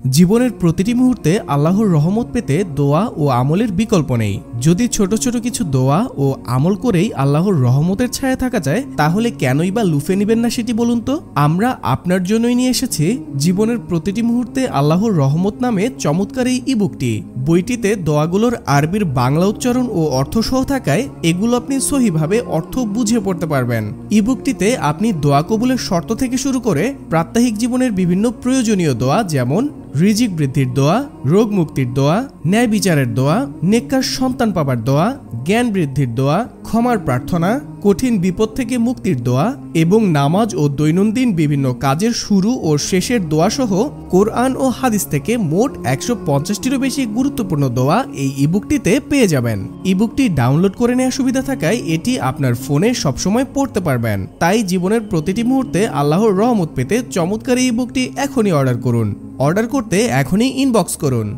জীবনের প্রতিটি মুহূর্তে আল্লাহর রহমত পেতে দোয়া ও আমলের বিকল্প নেই। যদি ছোট ছোট কিছু দোয়া ও আমল করেই আল্লাহর রহমতের ছায়া থাকা যায়, তাহলে কেনই বা লুফে নিবেন না সেটি বলুন তো। আমরা আপনার জন্যই নিয়ে এসেছি জীবনের প্রতিটি মুহূর্তে আল্লাহর রহমত নামে চমৎকার এই ইবুকটি। বইটিতে দোয়াগুলোর আরবির বাংলা উচ্চারণ ও অর্থ সহ থাকায় এগুলো আপনি সহিভাবে অর্থ বুঝে পড়তে পারবেন। ইবুকটিতে আপনি দোয়া কবুলের শর্ত থেকে শুরু করে প্রাত্যহিক জীবনের বিভিন্ন প্রয়োজনীয় দোয়া, যেমন রিজিক বৃদ্ধির দোয়া, রোগ মুক্তির দোয়া, ন্যায় বিচারের দোয়া, নেককার সন্তান পাবার দোয়া, জ্ঞান বৃদ্ধির দোয়া, ক্ষমার প্রার্থনা, কঠিন বিপদ থেকে মুক্তির দোয়া এবং নামাজ ও দৈনন্দিন বিভিন্ন কাজের শুরু ও শেষের দোয়া সহ কোরআন ও হাদিস থেকে মোট 150টিরও বেশি গুরুত্বপূর্ণ দোয়া এই ইবুকটিতে পেয়ে যাবেন। ইবুকটি ডাউনলোড করে নেওয়ার সুবিধা থাকায় এটি আপনার ফোনে সবসময় পড়তে পারবেন। তাই জীবনের প্রতিটি মুহূর্তে আল্লাহর রহমত পেতে চমৎকার এই ইবুকটি এখনই অর্ডার করুন। অর্ডার করতে এখনই ইনবক্স করুন।